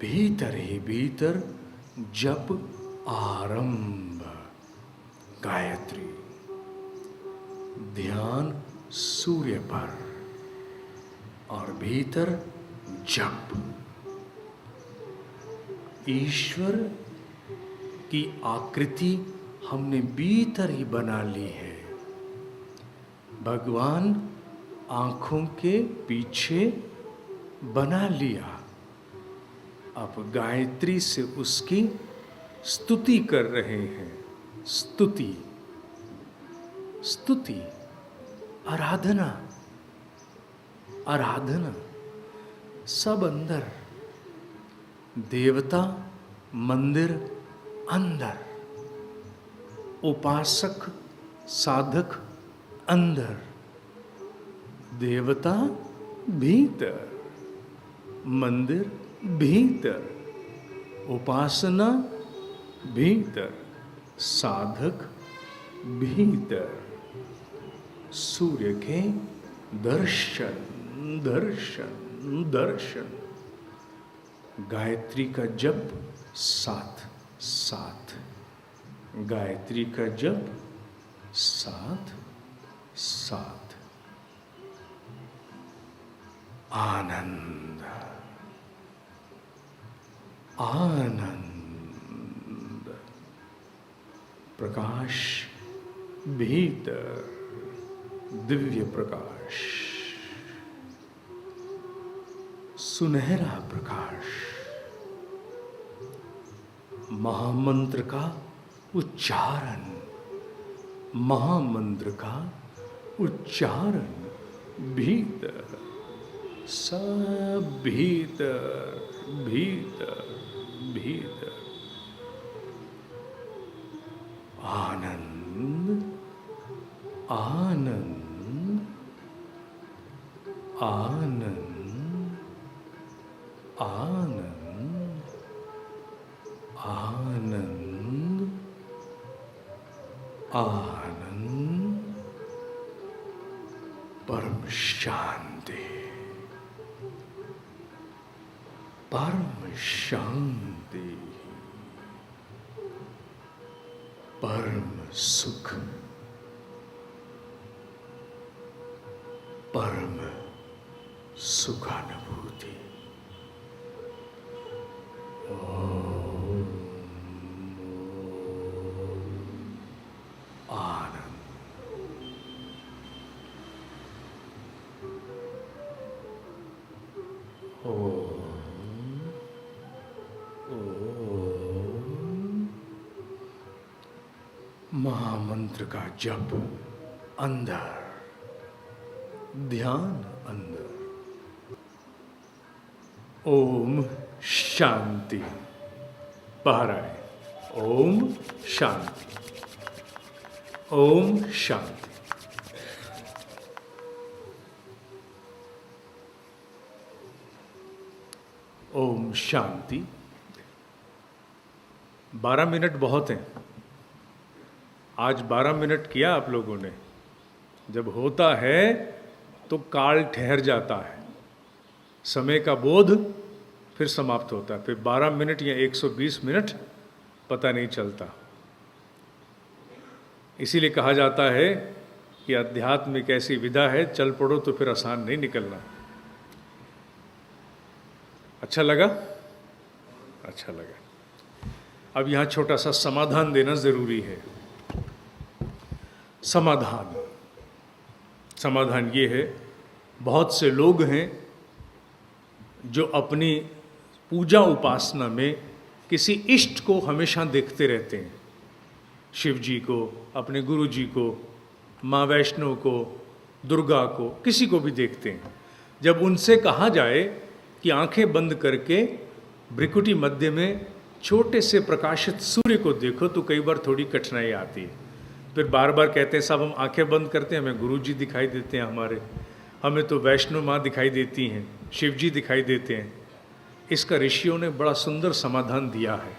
भीतर ही भीतर जप आरंभ। गायत्री, ध्यान सूर्य पर और भीतर जप। ईश्वर की आकृति हमने भीतर ही बना ली है। भगवान आंखों के पीछे बना लिया। अब गायत्री से उसकी स्तुति कर रहे हैं। स्तुति, स्तुति, आराधना, आराधना सब अंदर। देवता मंदिर अंदर, उपासक साधक अंदर, देवता भीतर, मंदिर भीतर, उपासना भीतर, साधक भीतर। सूर्य के दर्शन दर्शन दर्शन। गायत्री का जप साथ साथ, गायत्री का जप साथ साथ। आनंद आनंद। प्रकाश भीतर, दिव्य प्रकाश, सुनहरा प्रकाश। महामंत्र का उच्चारण, महामंत्र का उच्चारण भीतर, सब भीतर भीतर भीतर। आनंद आनंद आनंद आनंद आनंद आनंद। परम शांति, परम शांति, परम सुख, परम सुखानुभूति। आनंद। महामंत्र का जप अंदर, ध्यान अंदर। ओम शांति। बाहर आए। ओम शांति, ओम शांति। ओम शांति। 12 मिनट बहुत हैं। आज 12 मिनट किया आप लोगों ने। जब होता है तो काल ठहर जाता है, समय का बोध फिर समाप्त होता है। फिर 12 मिनट या 120 मिनट पता नहीं चलता। इसीलिए कहा जाता है कि अध्यात्म एक ऐसी विधा है, चल पड़ो तो फिर आसान नहीं निकलना। अच्छा लगा? अच्छा लगा। अब यहाँ छोटा सा समाधान देना जरूरी है। समाधान, समाधान ये है, बहुत से लोग हैं जो अपनी पूजा उपासना में किसी इष्ट को हमेशा देखते रहते हैं। शिव जी को, अपने गुरु जी को, माँ वैष्णो को, दुर्गा को, किसी को भी देखते हैं। जब उनसे कहा जाए कि आंखें बंद करके भ्रिकुटी मध्य में छोटे से प्रकाशित सूर्य को देखो, तो कई बार थोड़ी कठिनाई आती है। फिर बार बार कहते हैं साहब हम आंखें बंद करते हैं, हमें गुरु जी दिखाई देते हैं, हमें तो वैष्णो माँ दिखाई देती हैं, शिव जी दिखाई देते हैं। इसका ऋषियों ने बड़ा सुंदर समाधान दिया है।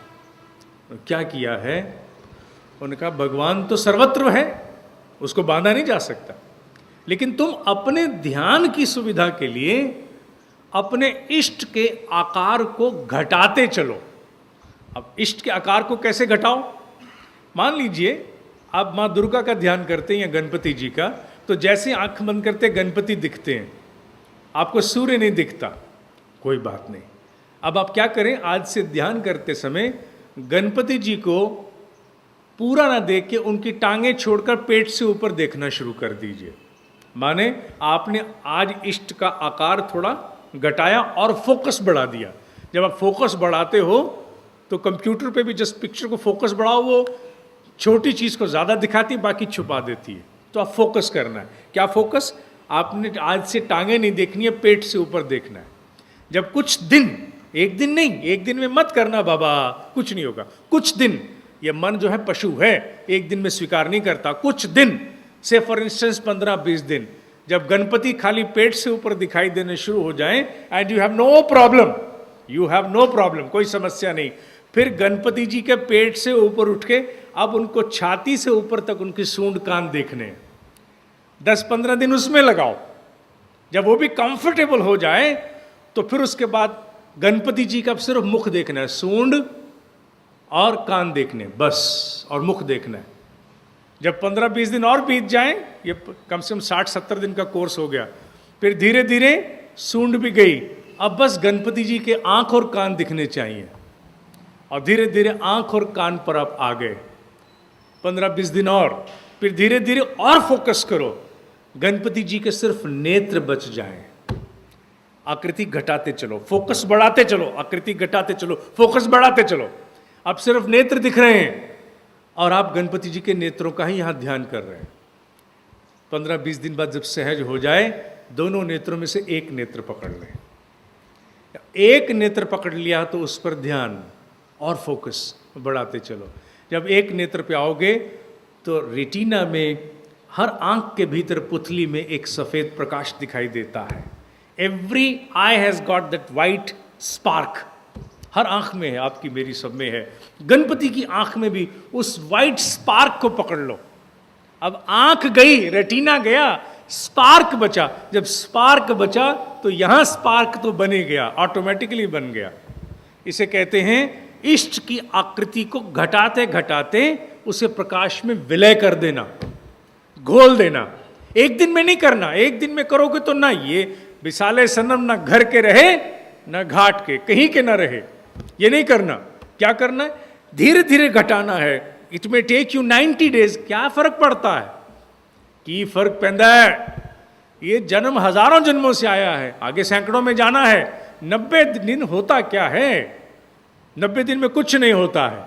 क्या किया है? उन्होंने कहा भगवान तो सर्वत्र है, उसको बांधा नहीं जा सकता, लेकिन तुम अपने ध्यान की सुविधा के लिए अपने इष्ट के आकार को घटाते चलो। अब इष्ट के आकार को कैसे घटाओ? मान लीजिए आप माँ दुर्गा का ध्यान करते हैं या गणपति जी का, तो जैसे आंख बंद करते गणपति दिखते हैं, आपको सूर्य नहीं दिखता, कोई बात नहीं। अब आप क्या करें, आज से ध्यान करते समय गणपति जी को पूरा ना देख के उनकी टांगें छोड़कर पेट से ऊपर देखना शुरू कर दीजिए। माने आपने आज इष्ट का आकार थोड़ा घटाया और फोकस बढ़ा दिया। जब आप फोकस बढ़ाते हो तो कंप्यूटर पे भी जिस पिक्चर को फोकस बढ़ाओ वो छोटी चीज़ को ज़्यादा दिखाती, बाकी छुपा देती है। तो आप फोकस करना है। क्या फोकस? आपने आज से टांगें नहीं देखनी है, पेट से ऊपर देखना है। जब कुछ दिन, एक दिन नहीं, एक दिन में मत करना बाबा, कुछ नहीं होगा। कुछ दिन, ये मन जो है पशु है, एक दिन में स्वीकार नहीं करता। कुछ दिन से फॉर इंस्टेंस 15-20 दिन, जब गणपति खाली पेट से ऊपर दिखाई देने शुरू हो जाएं and you have no problem, you have no problem, कोई समस्या नहीं, फिर गणपति जी के पेट से ऊपर उठ के अब उनको छाती से ऊपर तक उनकी सूंड कान देखने, 10-15 दिन उसमें लगाओ। जब वो भी कंफर्टेबल हो जाए तो फिर उसके बाद गणपति जी का अब सिर्फ मुख देखना है, सूंड और कान देखने बस, और मुख देखना है। जब 15-20 दिन और बीत जाएं, ये कम से कम 60-70 दिन का कोर्स हो गया, फिर धीरे धीरे सूंड भी गई, अब बस गणपति जी के आंख और कान दिखने चाहिए, और धीरे धीरे आंख और कान पर आप आ गए। 15-20 दिन और, फिर धीरे धीरे और फोकस करो, गणपति जी के सिर्फ नेत्र बच जाएं। आकृति घटाते चलो, फोकस बढ़ाते चलो, आकृति घटाते चलो, फोकस बढ़ाते चलो। अब सिर्फ नेत्र दिख रहे हैं और आप गणपति जी के नेत्रों का ही यहां ध्यान कर रहे हैं। 15-20 दिन बाद जब सहज हो जाए, दोनों नेत्रों में से एक नेत्र पकड़ लें। एक नेत्र पकड़ लिया तो उस पर ध्यान और फोकस बढ़ाते चलो। जब एक नेत्र पे आओगे तो रेटिना में, हर आंख के भीतर पुतली में एक सफेद प्रकाश दिखाई देता है। Every eye has got that white spark, हर आंख में है, आपकी मेरी सब में है। गणपति की आंख में भी उस वाइट स्पार्क को पकड़ लो। अब आंख गई, रेटिना गया, स्पार्क बचा। जब स्पार्क बचा तो यहां स्पार्क तो बने गया, ऑटोमेटिकली बन गया। इसे कहते हैं इष्ट की आकृति को घटाते घटाते उसे प्रकाश में विलय कर देना, घोल देना। एक दिन में नहीं करना, एक दिन में करोगे तो ना ये विशाले सनम ना घर के रहे ना घाट के, कहीं के ना रहे, ये नहीं करना। क्या करना है? धीरे धीरे घटाना है। इट में टेक यू 90 डेज। क्या फर्क पड़ता है? की फर्क पैदा है, ये जन्म हजारों जन्मों से आया है, आगे सैकड़ों में जाना है। 90 दिन होता क्या है? 90 दिन में कुछ नहीं होता है।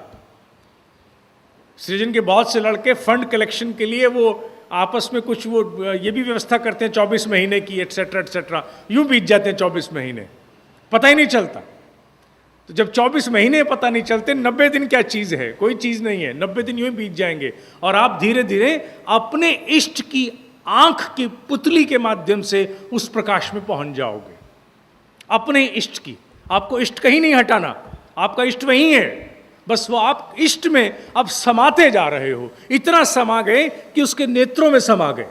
सृजन के बहुत से लड़के फंड कलेक्शन के लिए वो आपस में कुछ वो ये भी व्यवस्था करते हैं 24 महीने की, एटसेट्रा एटसेट्रा, यूं बीत जाते हैं 24 महीने, पता ही नहीं चलता। तो जब 24 महीने पता नहीं चलते, 90 दिन क्या चीज़ है? कोई चीज़ नहीं है। 90 दिन यूं ही बीत जाएंगे और आप धीरे धीरे अपने इष्ट की आंख की पुतली के माध्यम से उस प्रकाश में पहुंच जाओगे। अपने इष्ट की, आपको इष्ट कहीं नहीं हटाना, आपका इष्ट वहीं है, बस वो आप इष्ट में अब समाते जा रहे हो। इतना समा गए कि उसके नेत्रों में समा गए।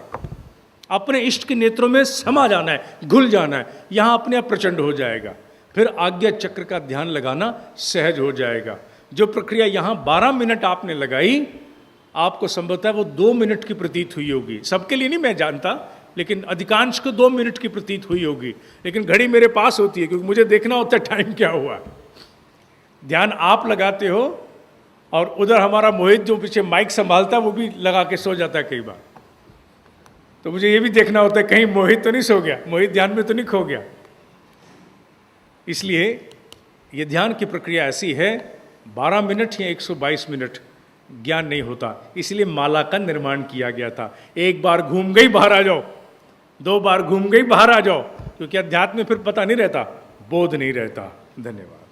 अपने इष्ट के नेत्रों में समा जाना है, घुल जाना है, यहां अपने आप प्रचंड हो जाएगा। फिर आज्ञा चक्र का ध्यान लगाना सहज हो जाएगा। जो प्रक्रिया यहाँ 12 मिनट आपने लगाई, आपको संभवतः वो 2 मिनट की प्रतीत हुई होगी। सबके लिए नहीं मैं जानता, लेकिन अधिकांश को 2 मिनट की प्रतीत हुई होगी। लेकिन घड़ी मेरे पास होती है क्योंकि मुझे देखना होता है टाइम क्या हुआ। ध्यान आप लगाते हो और उधर हमारा मोहित जो पीछे माइक संभालता है वो भी लगा के सो जाता है कई बार। तो मुझे ये भी देखना होता है कहीं मोहित तो नहीं सो गया, मोहित ध्यान में तो नहीं खो गया। इसलिए ये ध्यान की प्रक्रिया ऐसी है, 12 मिनट या 122 मिनट ज्ञान नहीं होता। इसलिए माला का निर्माण किया गया था। एक बार घूम गई बाहर आ जाओ, 2 बार घूम गई बाहर आ जाओ, क्योंकि अध्यात्म में फिर पता नहीं रहता, बोध नहीं रहता। धन्यवाद।